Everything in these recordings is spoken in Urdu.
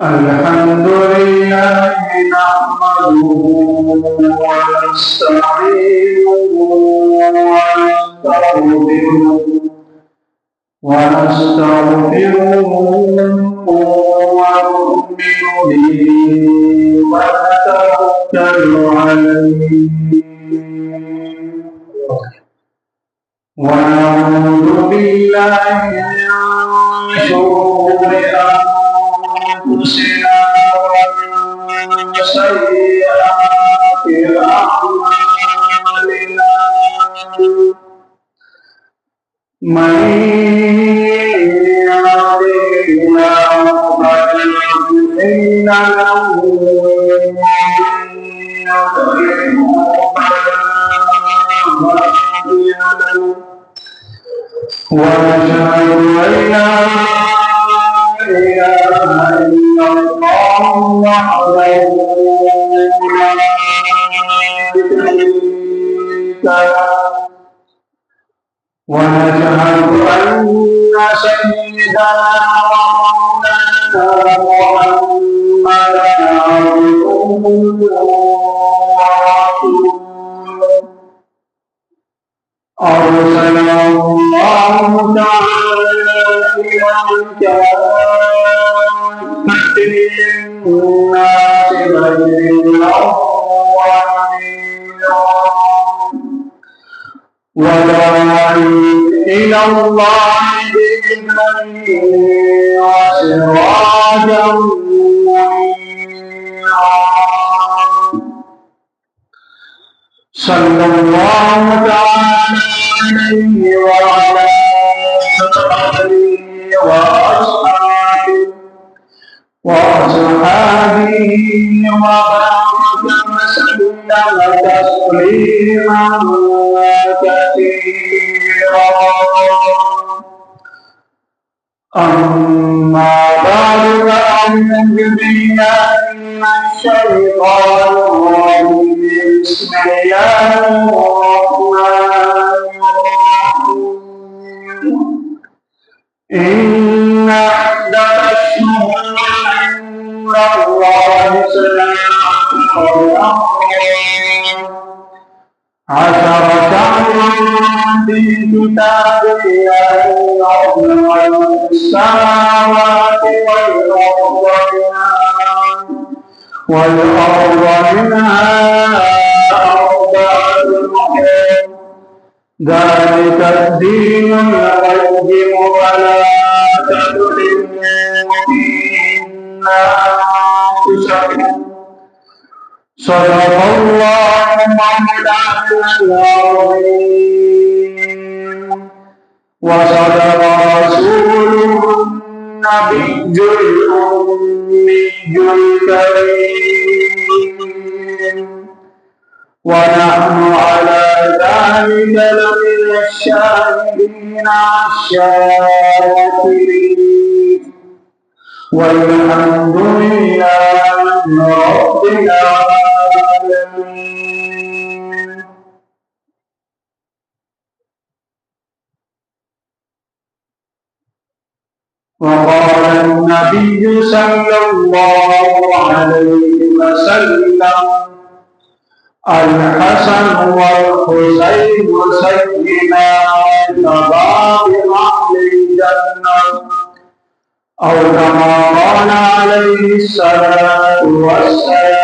الحمد لله نحمده ونستعينه ونستغفره ونؤمن به ونتوكل عليه ونعوذ بالله من شرور أنفسنا ومن سيئات أعمالنا من يهده الله فلا مضل له ومن يضلل فلا هادي له ونشهد أن لا إله إلا الله وحده لا شريك له ونشهد أن سيدنا ومولانا محمدا عبده ورسوله أرسله الله تعالى إلى كافة للناس بشيرا وداعيا إلى الله بإذنه وسراجا منيرا صلى الله تعالى عليه وعلى آله وأصحابه وبارك وسلم تسليما كثيرا أما بعد فأعوذ بالله من الشيطان الرجيم بسم الله الرحمن الرحيم إن عدة الشهور عند الله 12 شهرا في كتاب الله يوم السماوات والأرض منها أربعة حرم ذلك الدين القيم فلا تظلموا فيهن أنفسكم صدق الله مولانا العظيم وصدق رسوله النبي الأمي الكريم ونحن على ذلك لمن الشاهدين الشاكرين والحمد لله رب العالمين. وقال النبي صلى الله عليه وسلم الحسن والحسين سيدا شباب أهل الجنة أو كما قال عليه الصلاة والسلام.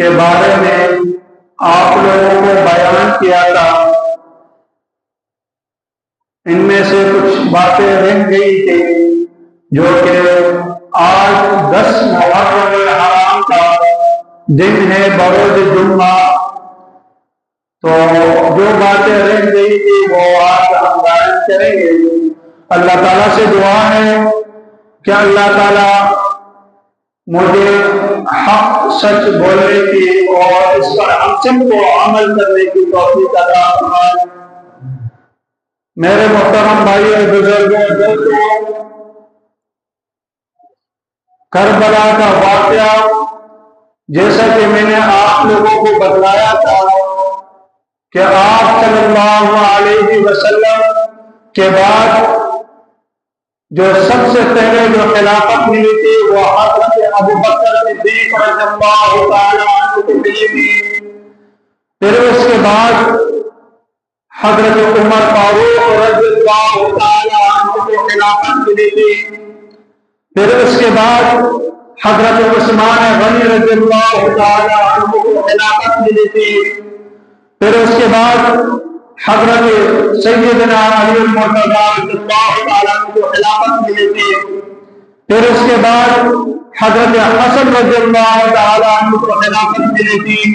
کے بارے میں آپ لوگوں کو بیان کیا تھا، ان میں سے کچھ باتیں رہ گئی تھی جو کہ آج 10 محرم الحرام کا دن ہے، بروز جمعہ، تو جو باتیں رہ گئی تھی وہ آج ہم بیان کریں گے۔ اللہ تعالیٰ سے دعا ہے کہ اللہ تعالیٰ مجھے حق سچ بولنے کی اور اس پر ہم سب کو عمل کرنے کی توفیق عطا فرمائے۔ میرے محترم بھائی اور بزرگوں، دوستوں، کربلا کا واقعہ جیسا کہ میں نے آپ لوگوں کو بتلایا تھا کہ آپ صلی اللہ علیہ وسلم کے بعد جو سب سے پہلے جو خلافت ملی تھی وہ حضرت ابوبکر صدیق رضی اللہ تعالی عنہ کو ملی تھی۔ پھر اس کے بعد حضرت عمر فاروق رضی اللہ تعالی عنہ کو خلافت ملی تھی۔ پھر اس کے بعد حضرت عثمان غنی رضی اللہ تعالی عنہ کو خلافت ملی تھی۔ پھر اس کے بعد حضرت سیدنا علی المرتضی رضی اللہ تعالی عنہ کو خلافت ملی تھی۔ پھر اس کے بعد حضرت حسن رضی اللہ تعالی عنہ کو خلافت ملی تھی۔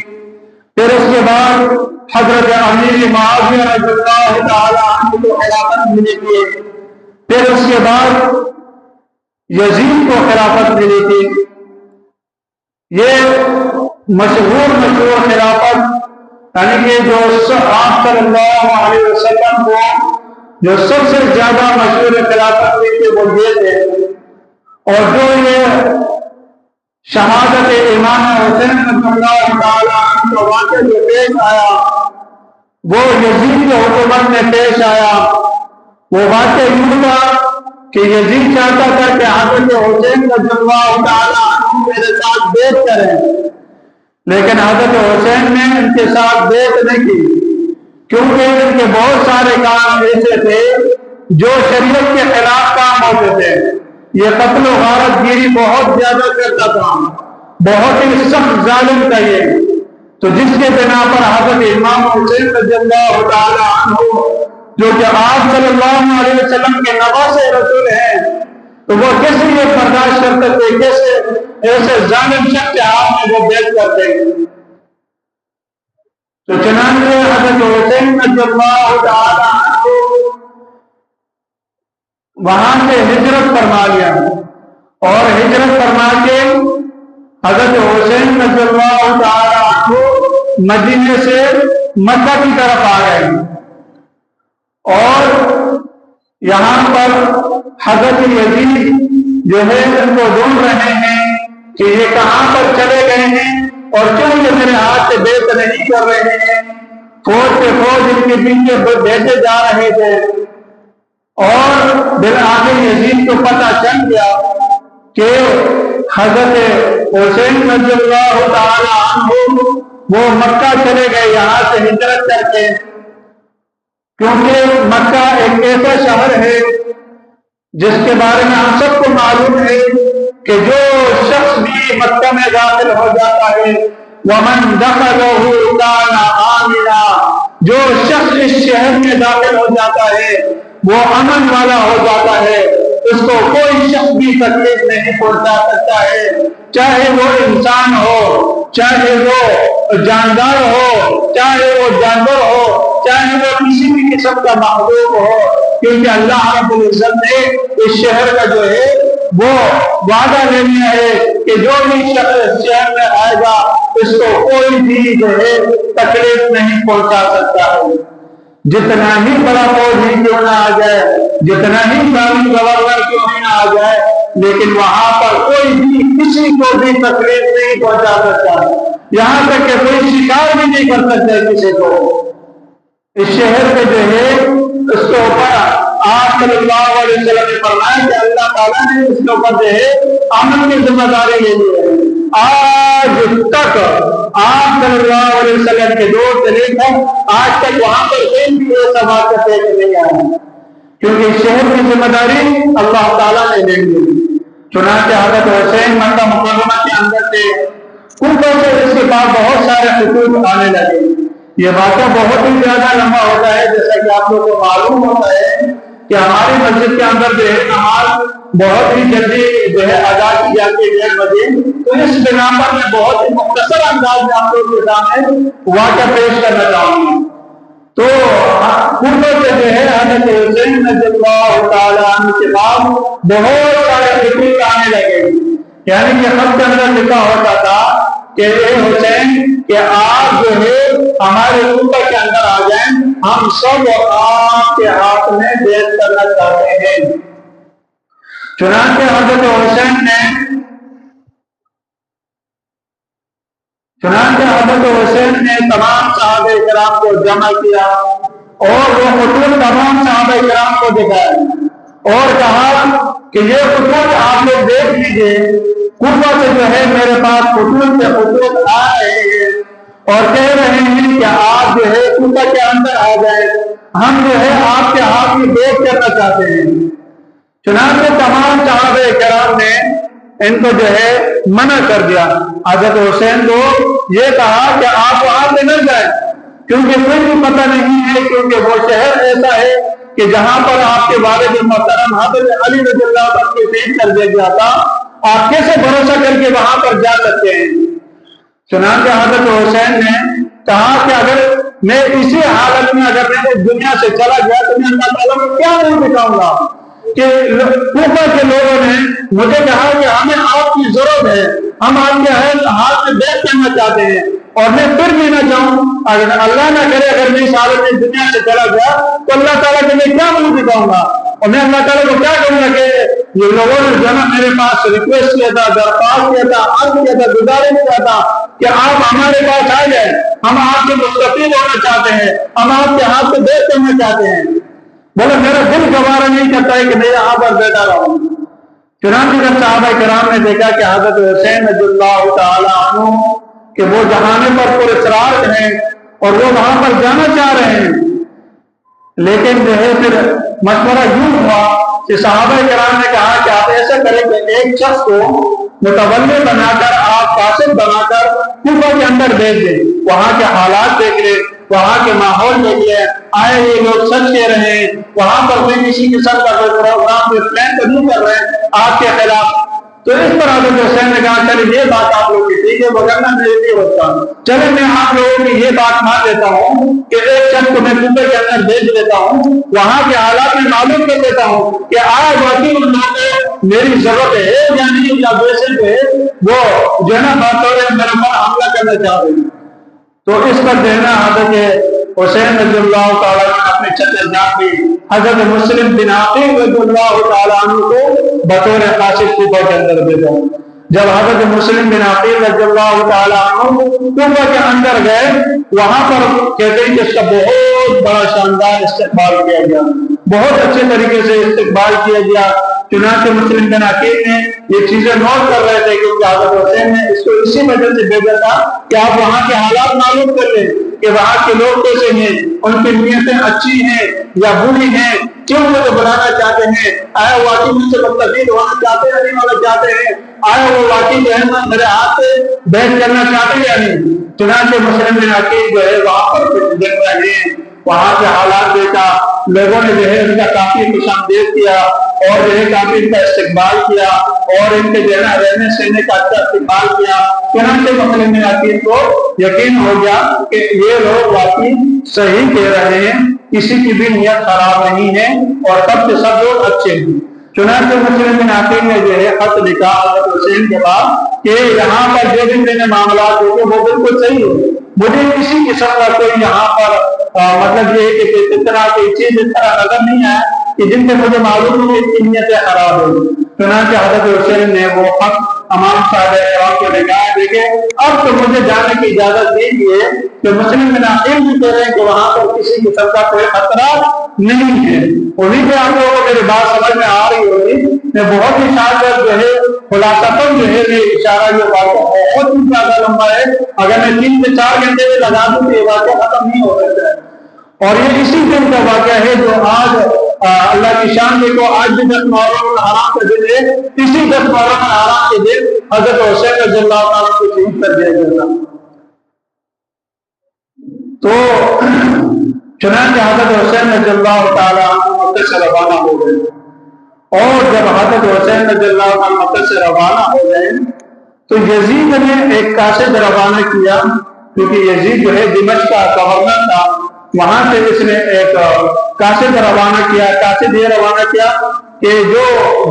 پھر اس کے بعد حضرت امیر معاویہ رضی اللہ تعالی عنہ کو خلافت ملی تھی۔ پھر اس کے بعد یزید کو خلافت ملی تھی۔ یہ مشہور خلافت، یعنی کہ جو آپ صلی اللہ علیہ وسلم کو جو سب سے زیادہ مشہور خلافت دی تھی وہ یہ تھے، اور جو یہ شہادت امام حسین رضی اللہ تعالی عنہ کا واقعہ جو پیش آیا وہ یزید کی حکومت میں پیش آیا۔ وہ واقعہ یوں تھا کہ یزید چاہتا تھا کہ حضرت حسین رضی اللہ تعالی عنہ میرے ساتھ بیعت کریں، لیکن حضرت حسین نے ان کے ساتھ بیعت نہیں کی، کیونکہ ان کے بہت سارے کام ایسے تھے جو شریعت کے خلاف کام ہوتے تھے۔ یہ قتل و غارت گیری بہت زیادہ کرتا تھا، بہت ہی سخت ظالم تھا یہ، تو جس کے بنا پر حضرت امام حسین رضی اللہ تعالی عنہ جو کہ آپ صلی اللہ علیہ وسلم کے نواسے رسول ہیں، تو وہ کیسے یہ برداشت کرتے تھے، کیسے ایسے ظالم شخص کے ہاتھ میں وہ بیعت کرتے ہیں۔ تو چنانچہ حضرت حسین رضی اللہ تعالی عنہ وہاں سے ہجرت فرما لیا، اور ہجرت فرما کے حضرت حسین رضی اللہ تعالی عنہ مدینے سے مکہ کی طرف آ گئے، اور یہاں پر حضرت یزید جو ہے ان کو ڈھونڈ رہے ہیں کہ یہ کہاں پر چلے گئے ہیں اور کیوں یہ میرے ہاتھ سے بیعت نہیں کر رہے ہیں۔ فوج کے فوج ان کے پیچھے بھیجے جا رہے تھے، اور بالآخر یزید کو پتہ چل گیا کہ حضرت حسین رضی اللہ تعالی عنہ وہ مکہ چلے گئے یہاں سے ہجرت کر کے، کیونکہ مکہ ایک ایسا شہر ہے جس کے بارے میں ہم سب کو معلوم ہے کہ جو شخص بھی مکہ میں داخل ہو جاتا ہے وَمَنْ دَخَلَهُ كَانَ آمِنًا، جو شخص اس شہر میں داخل ہو جاتا ہے وہ امن والا ہو جاتا ہے، اس کو کوئی شخص بھی تکلیف نہیں پہنچا سکتا ہے، چاہے وہ انسان ہو، چاہے وہ جاندار ہو، چاہے وہ جانور ہو، چاہے وہ کسی بھی قسم کا مخلوق ہو، کیونکہ اللہ رب العزت نے اس شہر کا جو ہے وہ وعدہ لے لیا ہے کہ جو بھی شخص شہر میں آئے گا اس کو کوئی بھی جو ہے تکلیف نہیں پہنچا سکتا ہے۔ جتنا ہی بڑا فوج ہی کیوں نہ آ جائے، جتنا ہی قانونی گورنر کیوں نہ آ جائے، لیکن وہاں پر کوئی بھی کسی کو بھی تکلیف نہیں پہنچا سکتا، یہاں تک کہ کوئی شکار بھی نہیں کر سکتا کسی کو۔ اس شہر پہ جو ہے اس کے اوپر آپ صلی اللہ علیہ وسلم نے فرمایا کہ اللہ تعالیٰ نے اس کے اوپر جو ہے امن کی ذمہ داری لے لی ہے۔ آج تک آپ صلی اللہ علیہ وسلم کے دور سے لے کر آج تک وہاں پر کوئی بھی ایسا واقعہ پیش نہیں آیا، کیونکہ شہر کی ذمہ داری اللہ تعالیٰ نے لے لی۔ چنانچہ حضرت حسین مکہ مکرمہ کے اندر سے کوفہ سے اس کے بعد بہت سارے خطوط آنے لگے. یہ واقعہ بہت ہی زیادہ لمبا ہوتا ہے، جیسا کہ آپ لوگوں کو معلوم ہوتا ہے کہ ہماری مسجد کے اندر جو ہے نماز بہت ہی جلدی جو ہے ادا کی جاتی ہے 1:30 بجے. تو اس بنا پر میں بہت ہی مختصر انداز میں آپ لوگوں کے سامنے واقعہ پیش کرنا چاہوں گا. تو کوفہ سے جو ہے حضرت حسین رضی اللہ تعالیٰ عنہ کے بعد بہت سارے خطوط آنے لگے. یعنی کہ خط کے اندر لکھا ہوتا تھا کہ اے حسین کہ آپ جو ہے ہمارے کوفہ کے اندر آ جائیں، ہم سب آپ کے ہاتھ میں بیعت کرنا چاہتے ہیں. چنانچہ حضرت حسین نے تمام صحابہ کرام کو جمع کیا اور وہ خطوط تمام صحابہ کرام کو دکھائے اور کہا کہ یہ خطوط آپ لوگ دیکھ لیجئے. کوفہ سے جو ہے میرے پاس خطوط سے خطوط آ رہے ہیں اور کہہ رہے ہیں کہ آپ جو ہے کوفہ کے اندر آ جائیں، ہم جو ہے آپ کے ہاتھ میں بیعت کرنا چاہتے ہیں. چنانچہ تمام صحابہ کرام نے ان کو جو ہے منع کر دیا. حضرت حسین کو یہ کہا کہ آپ وہاں سے نہ جائیں، کیونکہ کوئی بھی پتہ نہیں ہے، کیونکہ وہ شہر ایسا ہے کہ جہاں پر آپ کے والد محترم حضرت علی رضی اللہ عنہ کو شہید کر دیا گیا تھا. آپ کیسے بھروسہ کر کے وہاں پر جا سکتے ہیں؟ چنانچہ حضرت حسین نے کہا کہ اگر میں اسی حالت میں اگر میں اس دنیا سے چلا گیا تو میں اللہ تعالیٰ کو کیا نہیں دکھاؤں گا. کہ کوفہ کے لوگوں نے مجھے کہا کہ ہمیں آپ کی ضرورت ہے، ہم آپ کے ہاتھ میں بیعت کرنا چاہتے ہیں اور میں پھر بھی نہ جاؤں. اگر اللہ نہ کرے اگر میں اس حالت میں دنیا سے چلا گیا تو اللہ تعالیٰ کے میں کیا منہ دکھاؤں گا اور میں اللہ تعالیٰ کو کیا کہوں گا کہ یہ لوگوں نے جو ہے میرے پاس ریکویسٹ کیا تھا، درخواست کیا تھا، عرض کیا تھا، گزارش کیا تھا کہ آپ ہمارے پاس آ جائیں، ہم آپ کے مستفید ہونا چاہتے ہیں، ہم آپ کے ہاتھ سے بیعت کرنا چاہتے ہیں. بولے میرا دل گوارا نہیں کرتا ہے کہ میں یہاں پر بیٹھا رہوں. چنانچہ جب صحابہ کرام نے دیکھا کہ حضرت حسین رضی اللہ تعالیٰ عنہ کہ وہ جہانے پر پراصرار ہیں اور وہ وہاں پر جانا چاہ رہے ہیں، لیکن جو ہے پھر مشورہ یوں ہوا کہ صحابہ کرام نے کہا کہ آپ ایسا کریں کہ ایک شخص کو متولی بنا کر آپ قاصد بنا کر کوفہ کے اندر بھیج دیں، وہاں کے حالات دیکھ لیں، وہاں کے ماحول دیکھ لیں، آئے یہ لوگ سچ کہہ رہے ہیں، وہاں پر کوئی کسی قسم کا کوئی پروگرام کوئی پلان تو نہیں کر رہے ہیں آپ کے خلاف. تو اس پر حضرت حسین نے کہا چلے یہ بات آپ لوگوں کی ٹھیک ہے، وغیرہ میں یہ ہوتا ہوں، چلے میں آپ لوگوں کی یہ بات مان لیتا ہوں کہ ایک شخص کو میں کوفہ کے اندر بھیج دیتا ہوں، وہاں کے حالات میں معلوم کر دیتا ہوں کہ آج واقعی ان لوگوں کو میری ضرورت ہے یا نہیں، یا ویسے جو ہے وہ جو ہے نا بات ہو رہے ہیں میرے پر حملہ کرنا چاہ رہے ہیں. تو اس پر جو ہے نا حضرت حسین رضی اللہ تعالیٰ عنہ اپنے چچا جان بھی حضرت مسلم بن عقیل رضی اللہ تعالیٰ عنہ کو بطور قاصد کوفہ کے اندر بھیجا. جب حضرت مسلم بن عقیل رضی اللہ تعالیٰ عنہ کوفہ کے اندر گئے، وہاں پر کہتے ہیں کہ اس کا بہت بڑا شاندار استقبال کیا گیا، بہت اچھے طریقے سے استقبال کیا گیا. چنانچہ مسلم بن عقیل نے یہ چیزیں نوٹ کر رہے تھے کیونکہ حضرت حسین نے اس کو اسی وجہ سے بھیجا تھا کہ آپ وہاں کے حالات معلوم کر لیں کہ وہاں کے لوگ کیسے ہیں، ان کی نیتیں اچھی ہیں یا بری ہیں، کیوں مجھے بلانا چاہتے ہیں، آیا واقعی مجھ سے مستفید ہونا چاہتے ہیں نہیں ہونا چاہتے ہیں، آیا وہ واقعی جو ہے میرے ہاتھ سے بیعت کرنا چاہتے ہیں یا نہیں. چنانچہ مسلم بن عقیل جو ہے وہاں پر دیکھ رہے ہیں، وہاں کے حالات دیکھا، لوگوں نے جو ہے ان کا کافی خوش آمدید کیا اور جو ہے کافی ان کا استقبال کیا اور ان کے جو ہے رہنے سہنے کا اچھا استقبال کیا. چنانچہ مسلم بن عقیل کو یقین ہو گیا کہ یہ لوگ واقعی صحیح کہہ رہے ہیں، کسی کی بھی نیت خراب نہیں ہے اور سب کے سب لوگ اچھے ہیں. چنانچہ مسلم بن عقیل نے جو ہے خط لکھا حضرت حسین کے بعد کہ یہاں پر جو بھی میں نے معاملات دیکھے وہ بالکل صحیح ہے، مجھے کسی قسم کا کوئی یہاں پر مطلب یہ کہ اس طرح کی چیز اس طرح نظر نہیں آیا کہ جن سے مجھے معلوم ہے کہ نیتیں خراب ہوئی. چنانچہ حضرت حسین نے وہ خط تمام صحابہ کرام کو لکھایا. دیکھیں اب تو مجھے جانے کی اجازت دیجیے کہ مسلم بن عقیل بھی کہہ رہے ہیں کہ وہاں پر کسی قسم کا کوئی خطرہ نہیں ہے. وہیں پہ آپ لوگوں کو میری بات سمجھ میں آ رہی ہوگی. میں بہت ہی شاید جو ہے خلاصتاً جو ہے یہ اشارہ یہ واقعہ بہت ہی زیادہ لمبا ہے، اگر میں 3 سے 4 گھنٹے میں لگا دوں تو یہ واقعہ ختم نہیں ہو سکتا ہے. اور یہ اسی دن کا واقعہ ہے جو آج اللہ کی شان دیکھو، آج بھی 10 محرم الحرام کا دن ہے، اسی 10 محرم الحرام کے دن حضرت حسین رضی اللہ تعالیٰ کو شہید کر دیا گیا تھا۔ تو چنانچہ حضرت حسین رضی اللہ تعالیٰ مکہ سے روانہ ہو گئے، اور جب حضرت حسین رضی اللہ تعالیٰ مکہ سے روانہ ہو گئے تو یزید نے ایک قاصد روانہ کیا، کیونکہ یزید جو ہے دمشق کا گورنر تھا، وہاں سے اس نے ایک قاصد روانہ کیا۔ قاصد یہ روانہ کیا کہ جو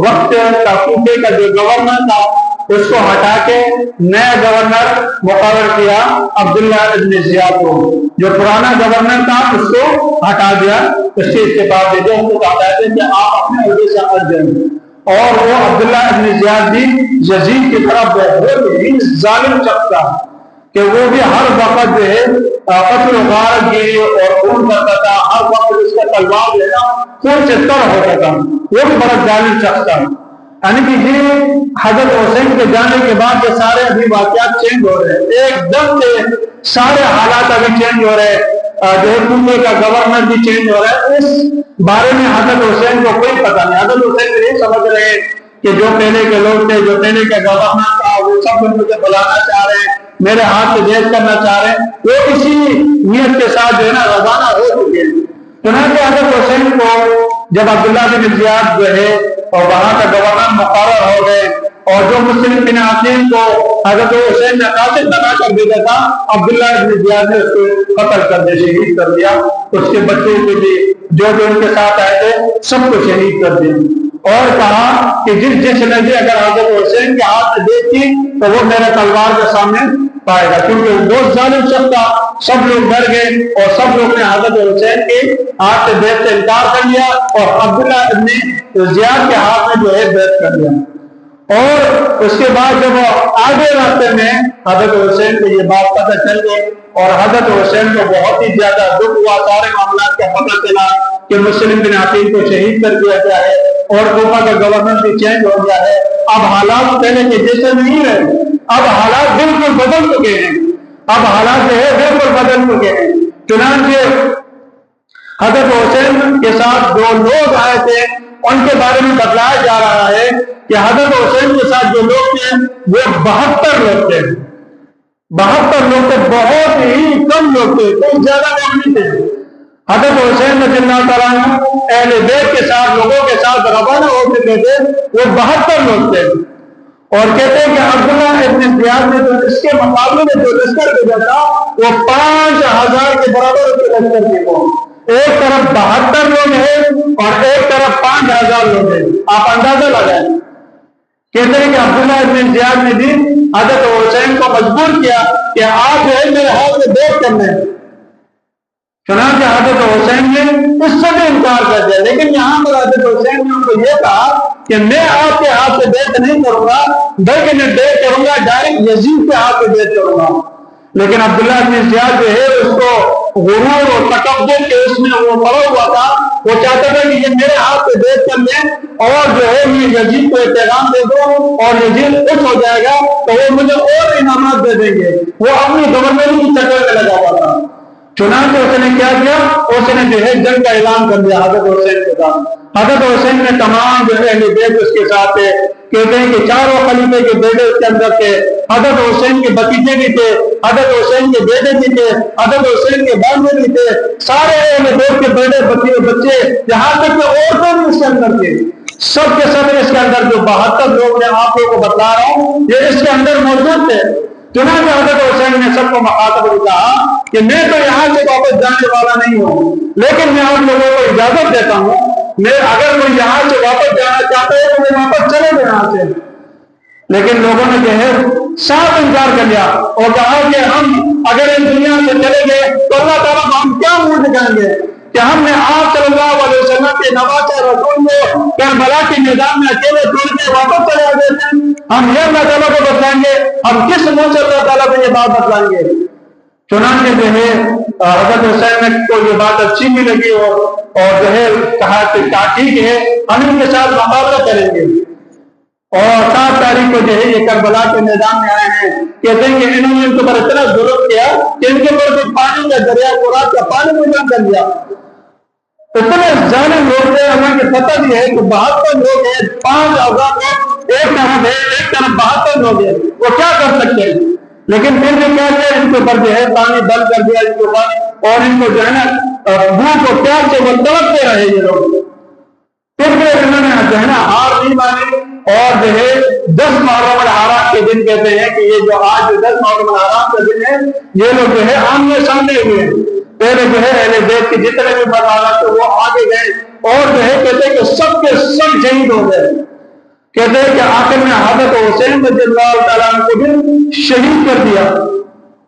وقت کا کوفے کا جو گورنر تھا اس کو ہٹا کے نیا گورنر مقرر کیا عبداللہ ابن زیاد کو، جو پرانا گورنر تھا اس کو ہٹا دیا، اس کے استعفا دے دیا، ان کو کہا کہ آپ اپنے عہدے سے ہٹ جائیں۔ اور وہ عبداللہ ابن زیاد بھی یزید کی طرف بہت ہی ظالم شخص تھا کہ وہ بھی ہر وقت جو ہے قتل و غارت گیری اور خون کرتا تھا، ہر وقت اس کا تلوار جو ہے خون سے تر ہوتا تھا، وہ بھی بڑا ظالم شخص تھا۔ یعنی کہ یہ حضرت حسین کے جانے کے بعد یہ سارے ابھی واقعات چینج ہو رہے ہیں، ایک دم سے سارے حالات ابھی چینج ہو رہے ہیں، جو ہے کوفے کا گورنر بھی چینج ہو رہا ہے۔ اس بارے میں حضرت حسین کو کوئی پتہ نہیں، حضرت حسین کو یہ سمجھ رہے ہیں کہ جو پہلے کے لوگ تھے، جو پہلے کا گورنر تھا، وہ سب مجھے بلانا چاہ رہے ہیں، میرے ہاتھ سے جیل کرنا چاہ رہے ہیں، وہ اسی نیت کے ساتھ جو ہے نا روانہ ہو چکے ہیں۔ چنانچہ حضرت حسین کو جب عبداللہ بن زیاد جو ہے اور وہاں کا گورنر مقرر ہو گئے، اور جو مسلم بن عقیل کو حضرت حسین نے قاصد بنا کر بھیجا تھا، عبداللہ بن زیاد نے اس کو قتل کر دیا، شہید کر دیا، اس کے بچوں کو بھی جو ان کے ساتھ آئے تھے سب کو شہید کر دیا، اور کہا کہ جس نے بھی اگر حضرت حسین کے ہاتھ سے دیکھی تو وہ میرے تلوار کے سامنے پائے گا، کیونکہ وہ بہت ظالم شخص تھا۔ سب لوگ ڈر گئے اور سب لوگ نے حضرت حسین کے ہاتھ سے بیعت سے انکار کر لیا، اور عبداللہ ابن زیاد کے ہاتھ میں جو ہے بیعت کر لیا۔ اور اس کے بعد جب آگے راستے میں حضرت حسین کو یہ بات پتہ چل گئی، اور حضرت حسین کو بہت ہی زیادہ دکھ ہوا، سارے معاملات کا پتہ چلا کہ مسلم بن عقیل کو شہید کر دیا گیا ہے، اور کوفہ کا گورنر بھی چینج ہو گیا ہے، اب حالات پہلے کے جیسے نہیں رہے، اب حالات بالکل بدل چکے ہیں، اب حالات جو ہے بالکل بدل چکے ہیں۔ چنانچہ حضرت حسین کے ساتھ جو لوگ آئے تھے ان کے بارے میں بتلایا جا رہا ہے کہ حضرت حسین کے ساتھ جو لوگ تھے وہ 72 لوگ تھے، 72 لوگ تھے، بہت ہی کم لوگ تھے، کوئی زیادہ لوگ نہیں تھے۔ حضرت حسین رضی اللہ تعالیٰ عنہ اہل بیت کے ساتھ لوگوں کے ساتھ روانہ ہو چکے تھے، وہ 72 لوگ تھے، اور کہتے ہیں کہ عبداللہ ابن زیاد نے جو اس کے مقابلے میں جو لشکر بھیجا تھا وہ 5000 کے برابر اس کے لشکر کے وہ ایک طرف 72 لوگ ہیں اور ایک طرف 5000 لوگ ہیں، آپ اندازہ لگائیں۔ کہتے ہیں کہ عبداللہ ابن زیاد نے بھی حضرت حسین کو مجبور کیا کہ آپ جو ہے میرے ہاتھ سے بیعت کرنے، چنانچہ حضرت حسین نے اس سے بھی انکار کر دیا، لیکن یہاں پر حضرت حسین نے ان کو یہ کہا کہ میں آپ کے ہاتھ سے بیعت نہیں کروں گا، بلکہ میں بیعت کروں گا ڈائریکٹ یزید کے ہاتھ سے بیعت کروں گا۔ لیکن عبداللہ بن زیاد جو ہے اس کو غرور اور تکبر کے اس میں وہ پڑا ہوا تھا، وہ چاہتا تھا کہ یہ میرے ہاتھ سے بیعت کر لیں اور جو ہے میں یزید کو پیغام دے دوں، اور یزید خوش ہو جائے گا تو وہ مجھے اور انعامات دے دیں گے۔ وہ اپنی گورنمنٹ کی چکر میں لگا ہوا تھا۔ چنانچہ اس نے کیا کیا، اس نے جو ہے جنگ کا اعلان کر دیا حضرت حسین کے ساتھ۔ حضرت حسین نے تمام جو ہے اہل بیت اس کے ساتھ تھے، کہتے ہیں کہ چاروں خلیفے کے بیٹے اس کے اندر تھے، حضرت حسین کے بتیجے بھی تھے، حضرت حسین کے بیٹے بھی تھے، حضرت حسین کے بانجے بھی تھے، سارے اہل بیت کے بیٹے بچے، یہاں تک کہ عورتیں بھی اس کے اندر تھے، سب کے سب اس کے اندر جو 72 لوگ میں آپ لوگوں کو بتلا رہا ہوں یہ اس کے اندر موجود تھے۔ چنانچہ حضرت حسین نے سب کو مخاطب کہا کہ میں تو یہاں سے واپس جانے والا نہیں ہوں، لیکن میں آپ لوگوں کو اجازت دیتا ہوں، میں اگر کوئی یہاں سے واپس جانا چاہتا ہے تو میں واپس چلے گا یہاں سے۔ لیکن لوگوں نے جو ہے صاف انکار کر لیا اور کہا کہ ہم اگر اس دنیا سے چلے گئے تو اللہ تعالیٰ ہم کیا منہ دکھائیں گے کہ ہم نے آپ صلی اللہ علیہ وسلم کے نواسہ رسول کو کربلا کے میدان میں اکیلے چھوڑ کے واپس چلے آتے ہیں، ہم یہ اللہ تعالیٰ کو بتلائیں گے، ہم کس منہ سے اللہ تعالیٰ کو یہ بات بتلائیں گے۔ چنانچہ جو ہے حضرت حسین کو یہ بات اچھی بھی لگی اور جو ہے کہا کہ ٹھیک ہے ہم ان کے ساتھ مقابلہ کریں گے، اور 7 تاریخ کو جو ہے یہ کربلا کے میدان میں آئے ہیں، کہتے ہیں کہ انہوں نے ان کے اوپر اتنا ظلم کیا کہ ان کے اوپر پانی کا دریا فرات کا پانی منظم کر دیا، اتنے ظالم لوگ تھے، ہمیں کہ پتہ بھی ہے کہ 72 لوگ ہیں، 5 آزاد لوگ ایک طرف ہے، ایک طرف 72 لوگ ہیں، وہ کیا کر سکتے ہیں؟ لیکن پھر بھی کیا کیا ان کے اوپر جو ہے پانی بند کر دیا ان کے اوپر، اور ان کو جو ہے نا بھوک اور پیاس سے وہ تڑپتے رہے یہ لوگ. پھر بھی انہوں نے جو ہے نا ہار نہیں مانی، اور جو ہے 10 محرم الحرام کے دن کہتے ہیں کہ یہ جو آج 10 محرم الحرام کے دن ہے، یہ لوگ جو ہے آمنے سامنے ہوئے ہیں. پہلے جو ہے اہل بیت کے جتنے بھی مردان تھے وہ آگے گئے، اور جو ہے کہتے ہیں کہ سب کے سب شہید ہو گئے. کہتے ہیں کہ آخر میں حضرت حسین رضی اللہ تعالیٰ عنہ کو بھی شہید کر دیا،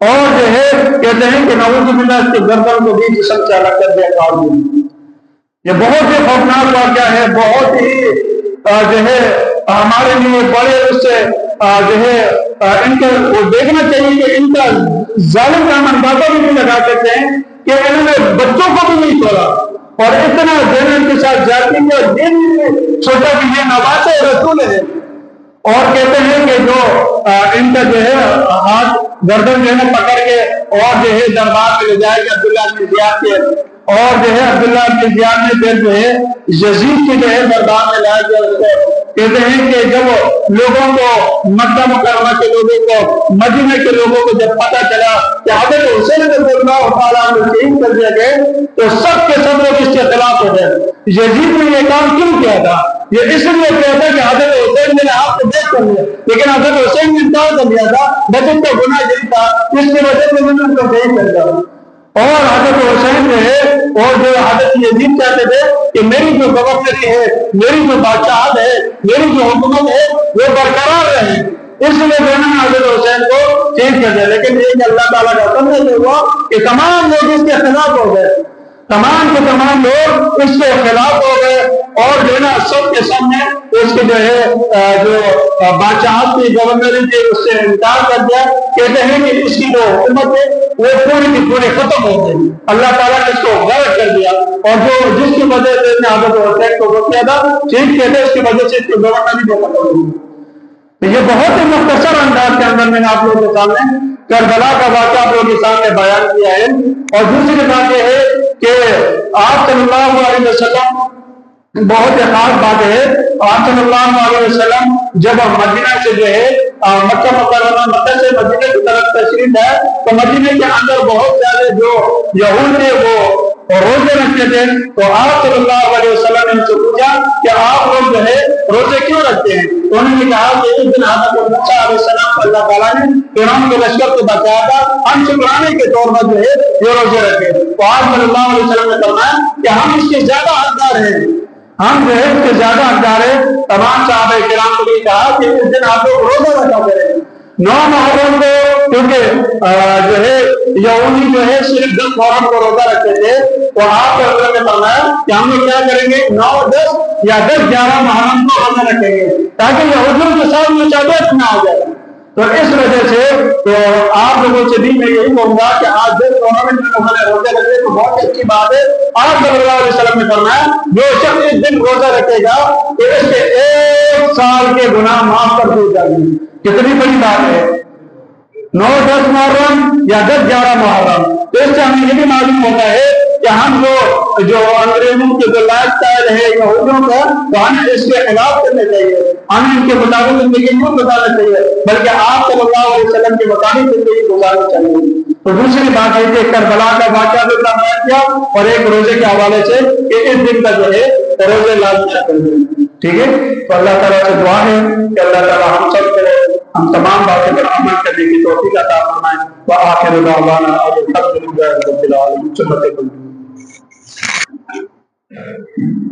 اور جو ہے کہتے ہیں کہ نعوذ باللہ اس کے گردن کو بھی جسم سے الگ کر دیا کاٹ دیا. یہ بہت ہی خوفناک واقعہ ہے، بہت ہی جو ہے ہمارے لیے بڑے اس سے جو ہے ان کے وہ دیکھنا چاہیے کہ ان کا ظالم کا ہم اندازہ بھی نہیں لگا سکتے ہیں کہ انہوں نے بچوں کو بھی نہیں چھوڑا، اور اتنا ان کے ساتھ جاتی ہے، اور یہ نہیں سوچا کہ یہ نواز رسول ہے. اور کہتے ہیں کہ جو ان کا جو ہے ہاتھ گردن جو ہے پکڑ کے اور جو ہے دربار میں لے جائے گا عبداللہ بن زیاد کے، اور جو ہے عبداللہ بن زیاد نے پھر جو ہے یزید کے جو ہے دربار میں لایا گیا اس کو. کہتے ہیں کہ جب لوگوں کو مکہ مکرمہ کے لوگوں کو مدینہ کے لوگوں کو جب پتہ چلا کہ حضرت حسین رضی اللہ تعالیٰ عنہ شہید کر دیا گئے، تو سب کے سب لوگ اس کے خلاف ہو گئے. یزید نے یہ کام کیوں کیا تھا؟ یہ اس لیے کیا تھا کہ حضرت حسین نے آپ کو دیکھ کر لیا، لیکن حضرت حسین نے انکار کر دیا تھا، لیکن تو گناہ یہی تھا، اس کی وجہ سے انہوں نے ان کو شہید کر دیا. اور حضرت حسین جو ہے اور جو حضرت یزید کہتے تھے کہ میری جو گورنری ہے، میری جو بادشاہت ہے، میری جو حکومت ہے وہ برقرار رہے، اس لیے انہوں نے حضرت حسین کو شہید کر دیا. لیکن یہ کہ اللہ تعالیٰ کا حکم سے ہوا کہ تمام لوگ اس کے خلاف ہو گئے، تمام کے تمام لوگ اس کے خلاف ہو گئے، اور جو ہے نا سب کے سامنے اس کے جو ہے جو بادشاہت کی گورنری تھی اس سے انکار کر دیا. کہتے ہیں کہ اس کی جو حکومت ہے وہ پوری کی پوری ختم ہو گئی، اللہ تعالیٰ نے اس کو غرق کر دیا، اور جو جس کی وجہ سے حضرت حسین کو وہ کیا تھا شہید کہتے ہیں، اس کی وجہ سے اس کی گورنری بھی ختم ہو گئی. تو یہ بہت ہی مختصر انداز کے اندر میں نے آپ لوگوں کے سامنے کربلا کا واقعہ آپ لوگوں کے سامنے بیان کیا ہے. اور دوسری بات یہ ہے کہ آپ صلی اللہ علیہ وسلم بہت خاص بات ہے، آپ صلی اللہ علیہ وسلم جب مدینہ سے جو ہے مکہ مکرمہ مکہ سے مدینہ کی طرف تشریف ہے، تو مدینہ کے اندر بہت زیادہ جو یہود تھے وہ روزے رکھتے تھے. تو آپ صلی اللہ علیہ وسلم نے ان سے پوچھا کہ آپ لوگ جو ہے روزے کیوں رکھتے ہیں؟ تو انہوں نے کہا کہ ایک دن حضرت موسیٰ علیہ السلام کو اللہ تعالیٰ نے فرعون کے لشکر کو بچایا تھا، ہم شکرانے کے طور پر جو ہے یہ روزے رکھے. تو آپ صلی اللہ علیہ وسلم نے فرمایا کہ ہم اس کے زیادہ حقدار ہیں، ہم جو ہے اس کے زیادہ حقدار ہیں. تمام صحابہ کرام کو بھی کہا کہ اس دن آپ لوگ روزہ رکھا کریں. 9 محرم کو کیونکہ جو ہے یہودی جو ہے صرف 10 محرم کو روزہ رکھتے تھے، تو آپ نے فرمایا کہ ہم لوگ کیا کریں گے 9 10 یا 10 11 محرم کو روزہ رکھیں گے تاکہ یہودیوں کے ساتھ مشابہت نہ ہو جائے. تو اس وجہ سے تو آپ لوگوں سے بھی میں یہی کہوں گا کہ آج 10 محرم میں انہوں نے روزے رکھے تو بہت اچھی بات ہے. آپ صلی اللہ علیہ وسلم نے فرمایا جو شخص اس دن روزہ رکھے گا تو اس کے 1 سال کے گناہ معاف کر دیے جائیں گے. کتنی بڑی بات ہے، 9 10 محرم یا 10 11 محرم. تو اس سے ہمیں یہ بھی معلوم ہوتا ہے کہ ہم جو انگریزوں کے جو لائف سٹائل ہے یہودیوں کا، تو ہمیں اس کے خلاف کرنا چاہیے، ہمیں ان کے مطابق زندگی نہیں گزارنا چاہیے، بلکہ آپ صلی اللہ علیہ وسلم کے مطابق زندگی گزارنا چاہیے. تو دوسری بات ہے کہ کربلا کا واقعہ بھی بیان کیا، اور ایک روزے کے حوالے سے کہ اس دن کا جو ہے روزے لازمی کر دیں. ٹھیک ہے. تو اللہ تعالیٰ سے دعا ہے کہ اللہ تعالیٰ ہم سب کو ہم تمام باتوں پر عمل کرنے کی توفیق عطا فرمائے. وآخر دعوانا الحمد للہ رب العالمین.